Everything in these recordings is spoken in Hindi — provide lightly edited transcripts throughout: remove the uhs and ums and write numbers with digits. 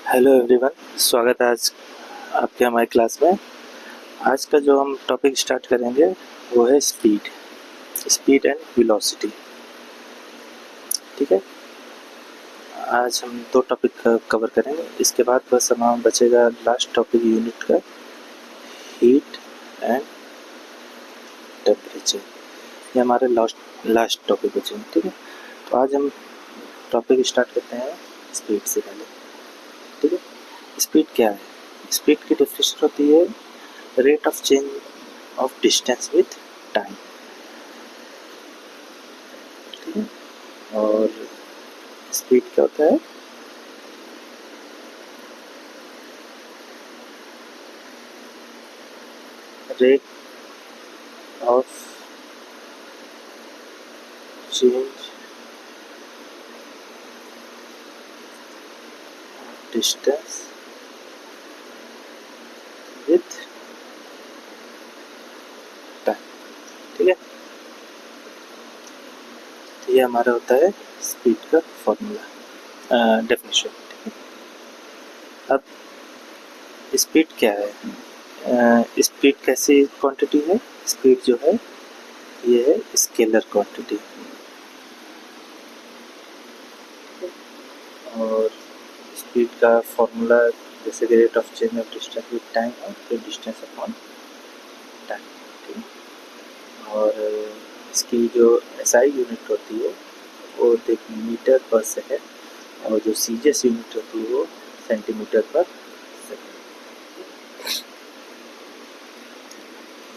हेलो एवरीवन, स्वागत है आज आपके हमारी क्लास में। आज का जो हम टॉपिक स्टार्ट करेंगे वो है स्पीड एंड वेलोसिटी। ठीक है, आज हम दो टॉपिक कवर करेंगे। इसके बाद बस हमारा बचेगा लास्ट टॉपिक यूनिट का, हीट एंड टेम्परेचर। ये हमारे लास्ट टॉपिक बचेंगे। ठीक है, तो आज हम टॉपिक स्टार्ट करते हैं स्पीड से पहले। ठीक है, स्पीड क्या है? स्पीड की डेफिनेशन होती है rate of change of distance with time. ठीक है, और स्पीड क्या होता है? Rate of change distance with time. ठीक है, तो ये हमारा होता है स्पीड का फॉर्मूला, डेफिनेशन। ठीक है, अब स्पीड क्या है? स्पीड कैसी क्वांटिटी है? स्पीड जो है ये है स्केलर क्वांटिटी, और स्पीड का फॉर्मूला जैसे कि rate of change of distance with time है, फिर डिस्टेंस अपॉन टाइम। ठीक है, और इसकी जो एसआई यूनिट होती है वो देखिए मीटर पर सेकेंड, और जो सीजीएस यूनिट होती है वो सेंटीमीटर पर सेकेंड।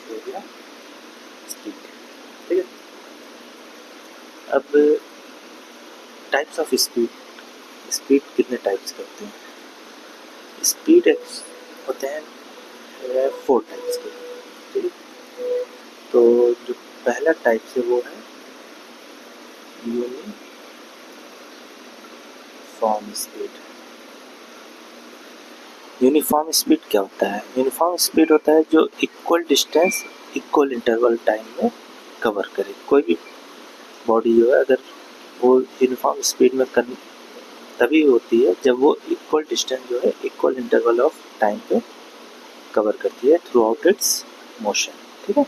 हो गया स्पीड। ठीक है, अब टाइप्स ऑफ स्पीड। स्पीड कितने टाइप्स के होते हैं? स्पीड होते हैं 4 टाइप्स के। ठीक है, तो जो पहला टाइप है वो है यूनिफॉर्म स्पीड। यूनिफॉर्म स्पीड क्या होता है? यूनिफॉर्म स्पीड होता है जो equal distance equal interval time में कवर करे। कोई भी बॉडी जो है अगर वो यूनिफॉर्म स्पीड में तभी होती है जब वो इक्वल डिस्टेंस जो है इक्वल इंटरवल ऑफ टाइम पे कवर करती है थ्रू आउट इट्स मोशन। ठीक है,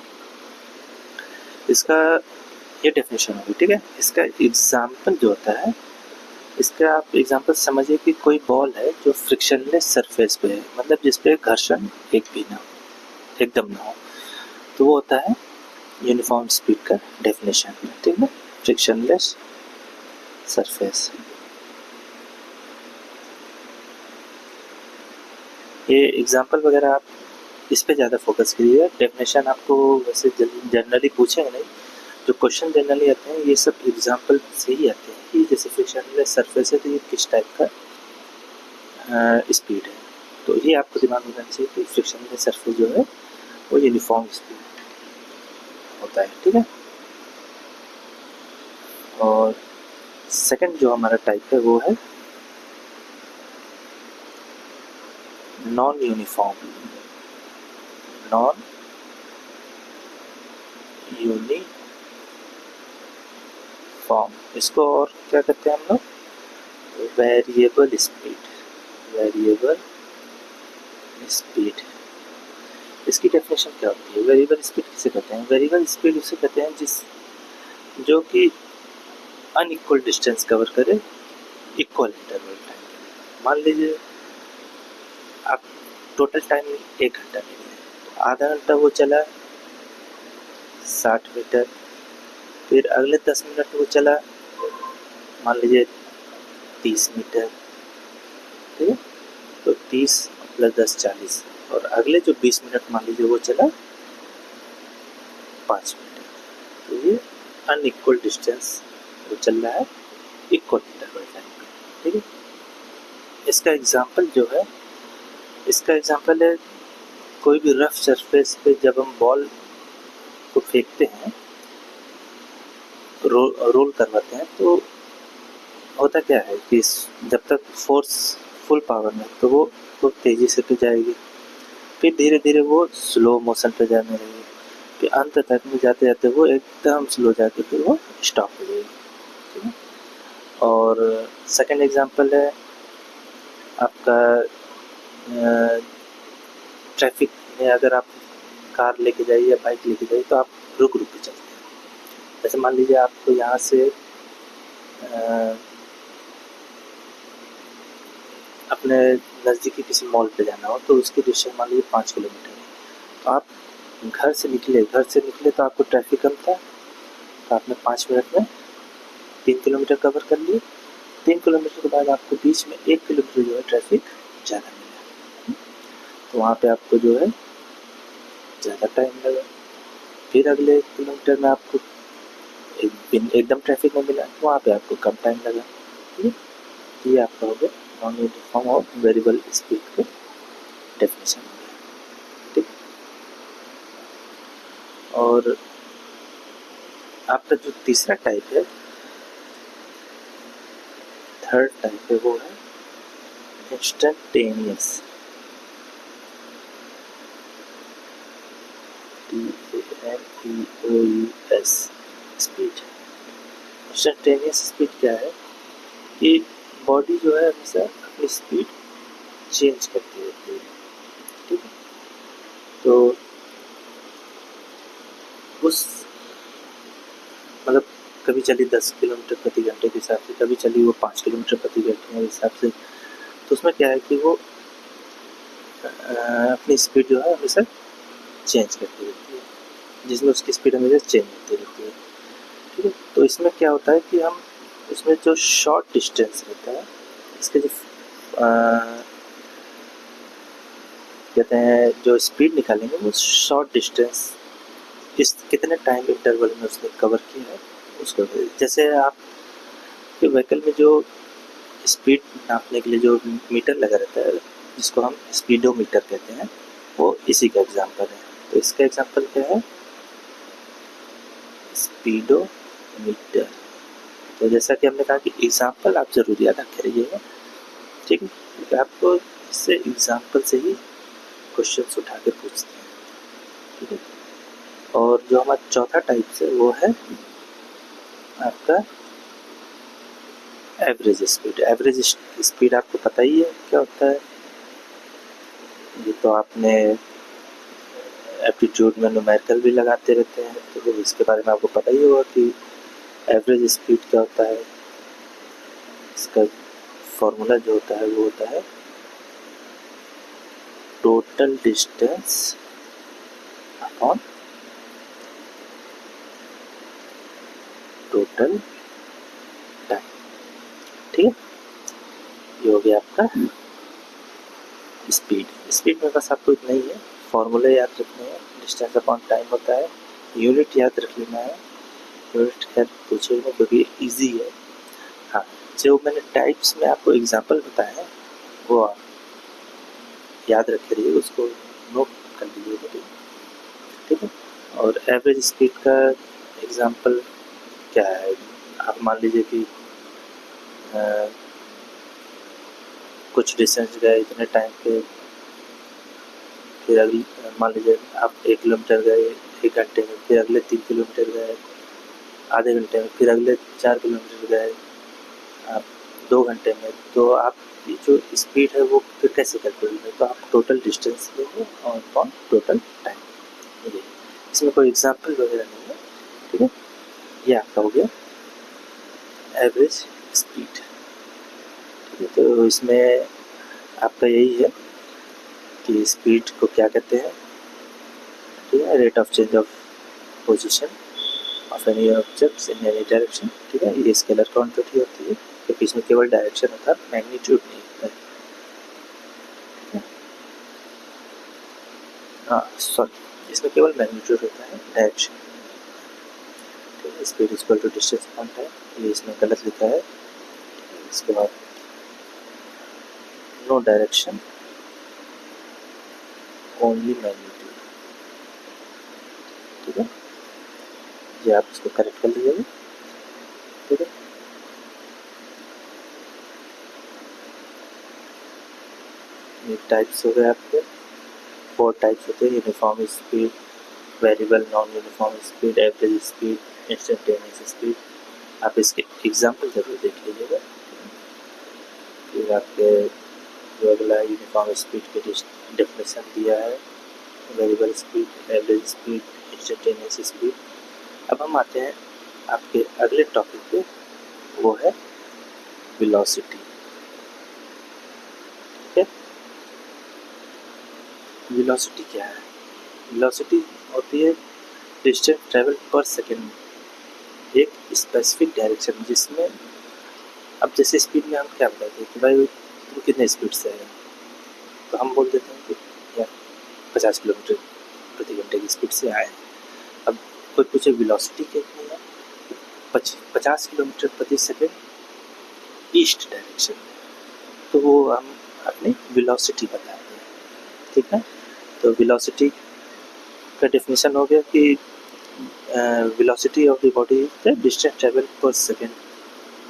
इसका ये डेफिनेशन होगी। ठीक है, इसका एग्जाम्पल जो होता है, इसका आप एग्जांपल समझिए कि कोई बॉल है जो फ्रिक्शनलेस सरफेस पे है, मतलब जिस पे घर्षण एकदम ना हो, तो वो होता है यूनिफॉर्म स्पीड का डेफिनेशन। ठीक है, फ्रिक्शनलेस सरफेस। ये एग्जांपल वगैरह आप इस पे ज़्यादा फोकस करिए। डेफिनेशन आपको वैसे जनरली पूछेंगे नहीं, जो क्वेश्चन जनरली आते हैं ये सब एग्जांपल से ही आते हैं कि जैसे फ्रिक्शनलेस सरफेस है तो ये किस टाइप का स्पीड है। तो ये आपको दिमाग में रखना चाहिए कि फ्रिक्शनलेस सरफेस जो है वो यूनिफॉर्म स्पीड होता है। ठीक है, और सेकंड जो हमारा टाइप है वो है नॉन यूनिफॉर्म इसको और क्या कहते हैं हम लोग? Variable speed. इसकी डेफिनेशन क्या होती है? वेरिएबल स्पीड किसे कहते हैं? वेरिएबल स्पीड उसे कहते हैं जो कि अनइक्वल डिस्टेंस कवर करे इक्वल इंटरवल टाइम। मान लीजिए आप टोटल टाइम 1 घंटा ले लिए, आधा घंटा वो चला 60 मीटर, फिर अगले 10 मिनट वो चला मान लीजिए 30 मीटर। ठीक है, तो 30 प्लस 10 40, और अगले जो 20 मिनट मान लीजिए वो चला 5 मीटर। तो ये अनइक्वल डिस्टेंस वो चल रहा है इक्वल इंटरवल टाइम पे। ठीक है, इसका एग्जांपल है कोई भी रफ सरफेस पे जब हम बॉल को फेंकते हैं, रोल करवाते हैं, तो होता क्या है कि जब तक फोर्स फुल पावर में तो वो बहुत तेज़ी से तो जाएगी, फिर धीरे धीरे वो स्लो मोशन पे जाने लगेगी, फिर अंत तक में जाते जाते वो एकदम स्लो जाके फिर वो स्टॉप हो जाएगी। ठीक है, और सेकंड एग्जांपल है आपका ट्रैफिक में अगर आप कार लेके जाइए या बाइक लेके जाइए तो आप रुक रुक के चलते हैं। जैसे मान लीजिए आपको यहाँ से अपने नज़दीकी किसी मॉल पे जाना हो तो उसकी डिस्टेंस मान लीजिए 5 किलोमीटर है। तो आप घर से निकले तो आपको ट्रैफिक कम था, तो आपने 5 मिनट में 3 किलोमीटर कवर कर लिए। 3 किलोमीटर के बाद आपको बीच में 1 किलोमीटर जो है ट्रैफिक ज़्यादा मिला, तो वहाँ पे आपको जो है ज़्यादा टाइम लगा। फिर अगले 1 किलोमीटर में आपको एकदम ट्रैफिक में मिला, तो वहाँ पे आपको कम टाइम लगा। ठीक है, ये आपका हो गया नॉन यूनिफॉर्म और वेरिएबल स्पीड का डेफिनेशन हो गया। ठीक, और आपका जो तीसरा टाइप है, थर्ड टाइप है, वो है instantaneous. TANEOUS speed. Instantaneous speed क्या है कि बॉडी जो है हमेशा अपनी स्पीड चेंज करती रहती है। ठीक है, तो उस मतलब कभी चली 10 किलोमीटर प्रति घंटे के हिसाब से, कभी चली वो 5 किलोमीटर प्रति घंटे के हिसाब से। तो उसमें क्या है कि वो अपनी स्पीड जो है हमेशा चेंज करती रहती है, जिसमें उसकी स्पीड हमेशा चेंज होती रहती है। ठीक है, तो इसमें क्या होता है कि हम उसमें जो शॉर्ट डिस्टेंस रहता है, इसके जो कहते हैं जो स्पीड निकालेंगे वो शॉर्ट डिस्टेंस किस कितने टाइम इंटरवल में उसने कवर किया है उसको। जैसे आप के व्हीकल में जो स्पीड नापने के लिए जो मीटर लगा रहता है, जिसको हम स्पीडोमीटर कहते हैं, वो इसी का एग्जांपल है। तो इसका एग्जांपल क्या है, स्पीडोमीटर। तो जैसा कि हमने कहा कि एग्जांपल आप जरूर याद रखे रहिएगा। ठीक है, क्योंकि आपको इससे एग्जांपल से ही क्वेश्चन उठा के पूछते हैं। ठीक है, और जो हमारा चौथा टाइप है वो है आपका एवरेज स्पीड। एवरेज स्पीड आपको पता ही है क्या होता है, ये तो आपने एप्टीट्यूड में न्यूमेरिकल भी लगाते रहते हैं, तो इसके बारे में आपको पता ही होगा कि एवरेज स्पीड क्या होता है। इसका फॉर्मूला जो होता है वो होता है total distance upon total time. ठीक है, ये हो गया आपका स्पीड में बस आपको इतना ही है, फॉर्मूले याद रखने हैं। डिस्टेंस अपॉन टाइम होता है, यूनिट याद रख लेना है। यूनिट खैर पूछेगा क्योंकि इजी है। हाँ, जो मैंने टाइप्स में आपको एग्जांपल बताया है वो आप याद रखे रहिए, उसको नोट कर लीजिएगा। ठीक है, और एवरेज स्पीड का एग्जांपल क्या है, आप मान लीजिए कि कुछ डिस्टेंस गए इतने टाइम पे, फिर अगली मान लीजिए आप 1 किलोमीटर गए 1 घंटे में, फिर अगले 3 किलोमीटर गए आधे घंटे में, फिर अगले 4 किलोमीटर गए आप 2 घंटे में। तो आपकी जो स्पीड है वो फिर कैसे कैलकुलेट है, तो आप टोटल डिस्टेंस लेंगे और अपॉन टोटल टाइम। इसमें कोई एग्जाम्पल वगैरह नहीं है। ठीक है, ये आपका हो गया एवरेज स्पीड। ठीक है, तो इसमें आपका यही है कि स्पीड को क्या कहते हैं। ठीक है, rate of change of position of any objects in any direction. ठीक है, ये स्केलर क्वांटिटी होती है क्योंकि इसमें केवल डायरेक्शन होता है, मैग्नीट्यूड नहीं होता है। ठीक है, हाँ सॉरी, इसमें केवल मैग्नीट्यूड होता है, डायरेक्शन। ठीक है, speed equal to distance upon time, ये इसमें गलत लिखा है। इसके बाद नो डायरेक्शन ओनली मैग्नीट्यूड। ठीक है, ये आप इसको करेक्ट कर लीजिएगा। ठीक है, ये टाइप्स हो गए आपके, 4 टाइप्स होते हैं, uniform speed, variable non uniform speed, average speed, instantaneous speed. आप इसके एग्जाम्पल जरूर देख लीजिएगा। फिर आपके जो अगला यूनिफॉर्म स्पीड की डेफिनेशन दिया है, variable speed, average speed, instantaneous speed. अब हम आते हैं आपके अगले टॉपिक पे, वो है वेलोसिटी। ठीक है, वेलोसिटी क्या है? वेलोसिटी होती है डिस्टेंस ट्रेवल पर सेकेंड, एक स्पेसिफिक डायरेक्शन जिसमें, अब जैसे स्पीड में हम क्या बताते हैं कि भाई तुम कितने स्पीड से है, तो हम बोल देते हैं कि यार 50 किलोमीटर प्रति घंटे की स्पीड से आए। अब कोई पूछे वेलोसिटी कितनी है, 50 किलोमीटर प्रति सेकेंड ईस्ट डायरेक्शन में, तो वो हम अपनी वेलोसिटी बताते हैं। ठीक है, तो वेलोसिटी का डेफिनेशन हो गया कि velocity of the body is the distance travel per second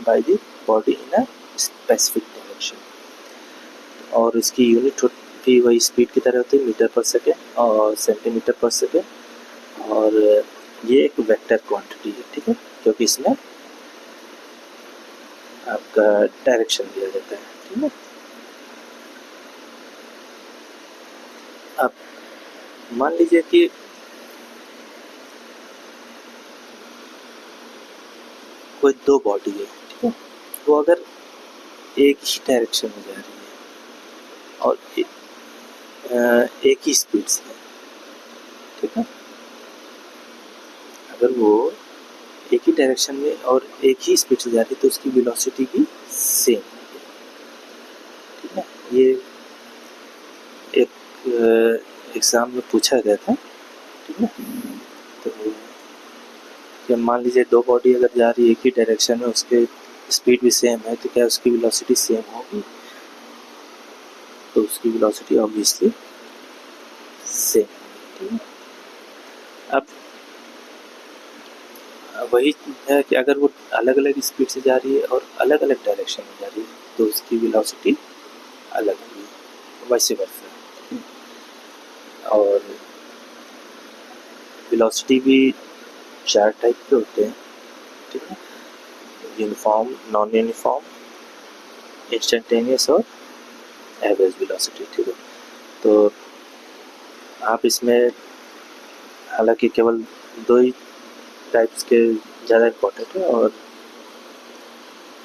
by the body in a specific direction, और इसकी यूनिट भी वही स्पीड की तरह होती है, मीटर पर सेकेंड और सेंटीमीटर पर सेकेंड, और ये एक वेक्टर क्वांटिटी है। ठीक है, क्योंकि इसमें आपका डायरेक्शन दिया जाता है। ठीक है, अब मान लीजिए कि कोई दो बॉडी है, ठीक है, वो अगर एक ही डायरेक्शन में जा रही है और एक ही स्पीड से है, ठीक है, अगर वो एक ही डायरेक्शन में और एक ही स्पीड से जा रही है तो उसकी वेलोसिटी भी सेम है। ठीक है, ये एक एग्जाम में पूछा गया था। ठीक है, तो मान लीजिए दो बॉडी अगर जा रही है एक ही डायरेक्शन में, उसके स्पीड भी सेम है, तो क्या उसकी वेलोसिटी सेम होगी? तो उसकी वेलोसिटी ऑब्वियसली सेम। ठीक है, अब वही है कि अगर वो अलग अलग स्पीड से जा रही है और अलग अलग डायरेक्शन में जा रही है तो उसकी वेलोसिटी अलग होगी, वैसे वर्सा। और वेलोसिटी भी 4 टाइप के होते हैं। ठीक है, यूनिफॉर्म, नॉन यूनिफॉर्म, इंस्टेंटेनियस और एवरेज वेलोसिटी। ठीक है, तो आप इसमें हालांकि केवल 2 ही टाइप्स के ज़्यादा इम्पोर्टेंट है, और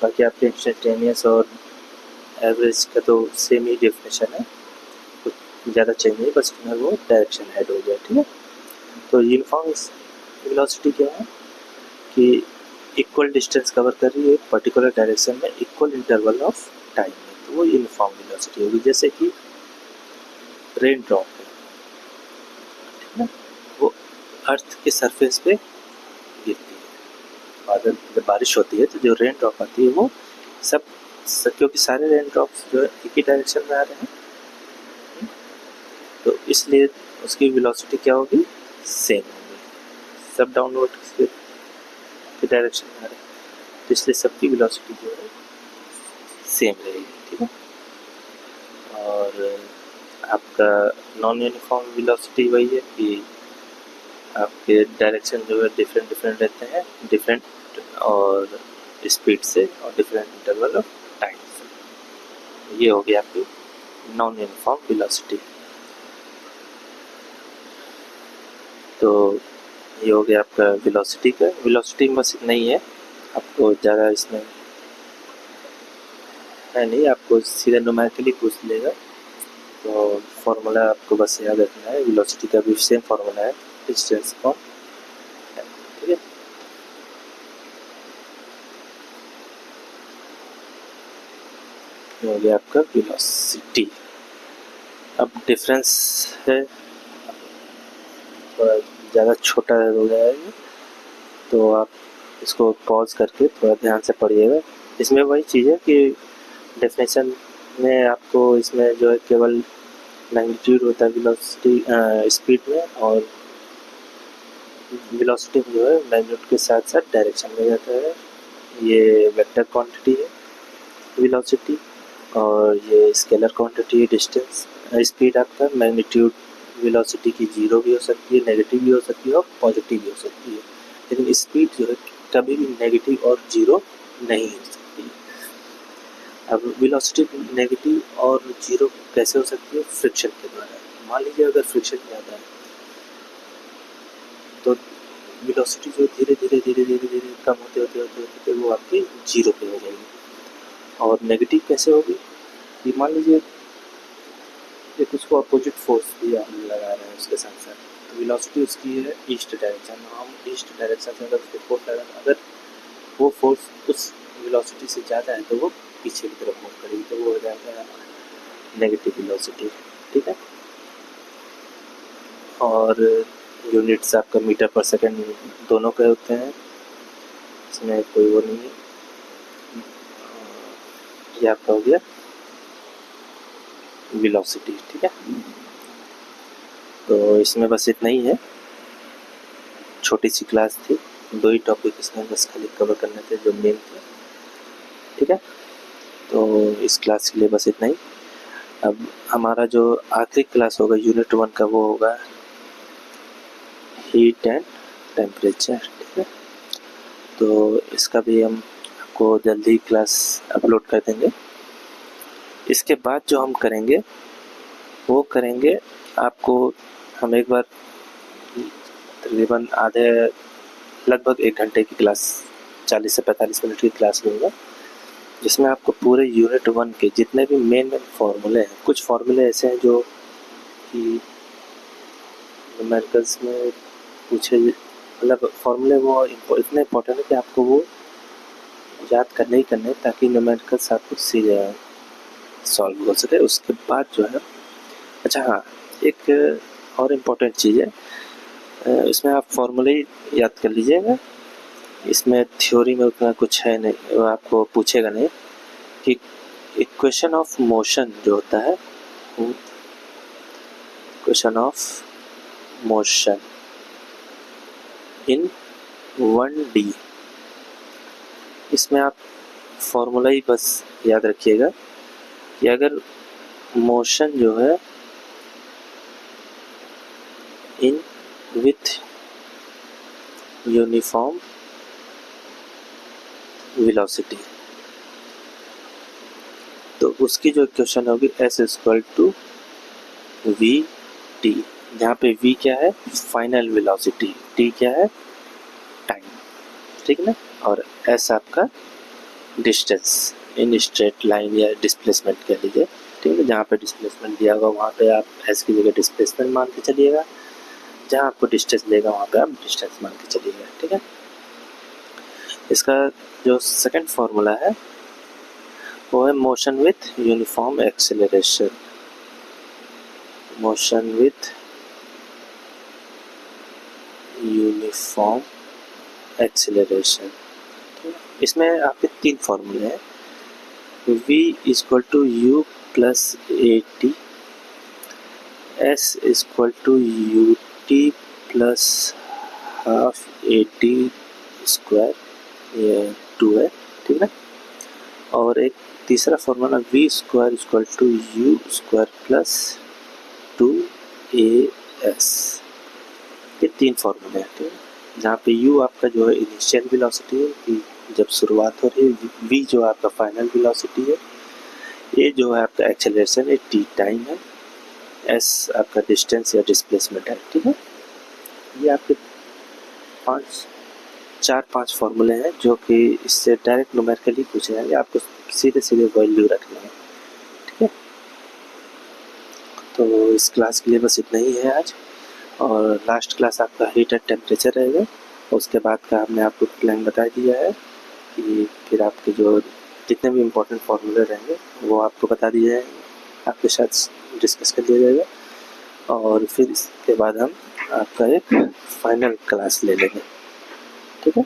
बाकी आपके इंस्टेंटेनियस और एवरेज का तो सेम ही डेफिनेशन है, कुछ ज़्यादा चेंज नहीं, बस उसमें वो डायरेक्शन ऐड हो गया। ठीक है, तो यूनिफॉर्म वेलोसिटी क्या है कि इक्वल डिस्टेंस कवर कर रही है एक पर्टिकुलर डायरेक्शन में इक्वल इंटरवल ऑफ टाइम में, तो वो यूनिफॉर्म वेलोसिटी होगी। जैसे कि रेन ड्रॉप है, ठीक है, वो अर्थ के सरफेस पे गिरती है, बादल जब बारिश होती है तो जो रेन ड्रॉप आती है वो सब क्योंकि सारे रेन ड्रॉप्स जो है एक ही डायरेक्शन में आ रहे हैं, तो इसलिए उसकी वेलोसिटी क्या होगी? सेम होगी, सब डाउनवर्ड के डायरेक्शन में आ रहे हैं, तो इसलिए सबकी वेलोसिटी जो है सेम रहेगी। ठीक है, और आपका नॉन यूनिफॉर्म वेलोसिटी वही है कि आपके डायरेक्शन जो है डिफरेंट डिफरेंट रहते हैं, डिफरेंट और स्पीड से और डिफरेंट इंटरवल ऑफ टाइम से। ये हो गया आपकी नॉन यूनिफॉर्म वेलोसिटी। तो ये हो गया आपका वेलोसिटी का। वेलोसिटी बस इतना ही है, आपको ज़्यादा इसमें है नहीं, आपको सीधा न्यूमेरिकली पूछ लेगा, तो फॉर्मूला आपको बस याद रखना है। वेलोसिटी का भी सेम फॉर्मूला है, डिस्टेंस अपॉन। ठीक है, ये हो गया आपका वेलोसिटी। अब डिफरेंस है, थोड़ा ज़्यादा छोटा हो गया है, तो आप इसको पॉज करके थोड़ा ध्यान से पढ़िएगा। इसमें वही चीज़ है कि डेफिनेशन में आपको इसमें जो है केवल मैग्नीट्यूड होता है वेलोसिटी स्पीड में, और वेलोसिटी जो है मैग्नीट्यूड के साथ साथ डायरेक्शन में जाता है। ये वेक्टर क्वांटिटी है वेलोसिटी, और ये स्केलर क्वांटिटी है डिस्टेंस। स्पीड आपका मैग्नीट्यूड वेलोसिटी की 0 भी हो सकती है, नेगेटिव भी हो सकती है और पॉजिटिव भी हो सकती है, लेकिन स्पीड जो है कभी भी नेगेटिव और 0 नहीं हो सकती है। अब वेलोसिटी नेगेटिव और जीरो कैसे हो सकती है? फ्रिक्शन के द्वारा। मान लीजिए अगर फ्रिक्शन ज़्यादा है तो वेलोसिटी जो धीरे धीरे कम होते वो आपकी जीरो पे हो जाएगी। और नेगेटिव कैसे होगी? कि मान लीजिए ये कुछ को अपोजिट फोर्स भी हम लगा रहे हैं उसके साथ साथ, तो वेलोसिटी उसकी है ईस्ट डायरेक्शन, हम ईस्ट डायरेक्शन से अगर उसको फोर्स लगा, अगर वो फोर्स उस वेलोसिटी से ज़्यादा है तो वो पीछे की तरफ मूव करेगी, तो वो हो जाएगा नेगेटिव वेलोसिटी। ठीक है। और यूनिट्स आपका मीटर पर सेकंड दोनों के होते हैं, इसमें कोई वो नहीं है। ये आपका हो गया वेलोसिटी। ठीक है, तो इसमें बस इतना ही है, छोटी सी क्लास थी, 2 ही टॉपिक इसमें बस खाली कवर करने थे जो मेन थे। ठीक है, तो इस क्लास के लिए बस इतना ही। अब हमारा जो आखिरी क्लास होगा यूनिट 1 का, वो होगा हीट एंड टेम्परेचर। ठीक है, तो इसका भी हम आपको जल्दी क्लास अपलोड कर देंगे। इसके बाद जो हम करेंगे वो करेंगे, आपको हम एक बार तकरीबन लगभग 1 घंटे की क्लास, 40 से 45 मिनट की क्लास लूँगा, जिसमें आपको पूरे यूनिट 1 के जितने भी मेन फार्मूले हैं, कुछ फार्मूले ऐसे हैं जो कि न्यूमेरिकल्स में पूछे, मतलब फार्मूले वो इतने इंपॉर्टेंट है कि आपको वो याद करने ही करने, ताकि न्यूमेरिकल्स आपको सीधे सॉल्व हो सके। उसके बाद जो है, अच्छा हाँ, एक और इम्पोर्टेंट चीज़ है, इसमें आप फार्मूले याद कर लीजिएगा, इसमें थ्योरी में उतना कुछ है नहीं, वो आपको पूछेगा नहीं कि इक्वेशन ऑफ मोशन जो होता है, equation of motion in 1D, इसमें आप फॉर्मूला ही बस याद रखिएगा कि अगर मोशन जो है इन विथ यूनिफॉर्म वेलोसिटी, तो उसकी जो इक्वेशन होगी S=VT, जहाँ पे V क्या है? फाइनल वेलोसिटी, T क्या है? टाइम। ठीक है ना, और S आपका डिस्टेंस इन स्ट्रेट लाइन या डिस्प्लेसमेंट कह लीजिए। ठीक है, जहाँ पे डिस्प्लेसमेंट दिया होगा वहाँ पे आप S की जगह डिस्प्लेसमेंट मान के चलिएगा, जहाँ आपको डिस्टेंस देगा वहाँ पे आप डिस्टेंस मान के चलिएगा। ठीक है, इसका जो सेकंड फार्मूला है वो है motion with uniform acceleration, motion with uniform acceleration. इसमें आपके 3 फार्मूले हैं, V=U + AT, S=UT + ½ AT², ये 2 है। ठीक है, और एक तीसरा फार्मूला V² = U² + 2AS, ये 3 फार्मूले हैं। ठीक है, जहाँ पे U आपका जो है इनिशियल वेलोसिटी है कि जब शुरुआत हो रही है, V जो आपका फाइनल वेलोसिटी है, A जो है आपका एक्सेलरेशन है, T टाइम है, S आपका डिस्टेंस या डिस्प्लेसमेंट है। ठीक है, ये आपके 4-5 फार्मूले हैं जो कि इससे डायरेक्ट न्यूमेरिकली पूछे जाएंगे, आपको सीधे वैल्यू रखनी है। ठीक है, तो इस क्लास के लिए बस इतना ही है आज, और लास्ट क्लास आपका हीट एंड टेम्परेचर रहेगा। उसके बाद का हमने आपको प्लान बता दिया है कि फिर आपके जो जितने भी इम्पोर्टेंट फार्मूले रहेंगे वो आपको बता दिए जाएंगे, आपके साथ डिस्कस कर दिया जाएगा, और फिर इसके बाद हम आपका एक फाइनल क्लास ले लेंगे। ठीक है।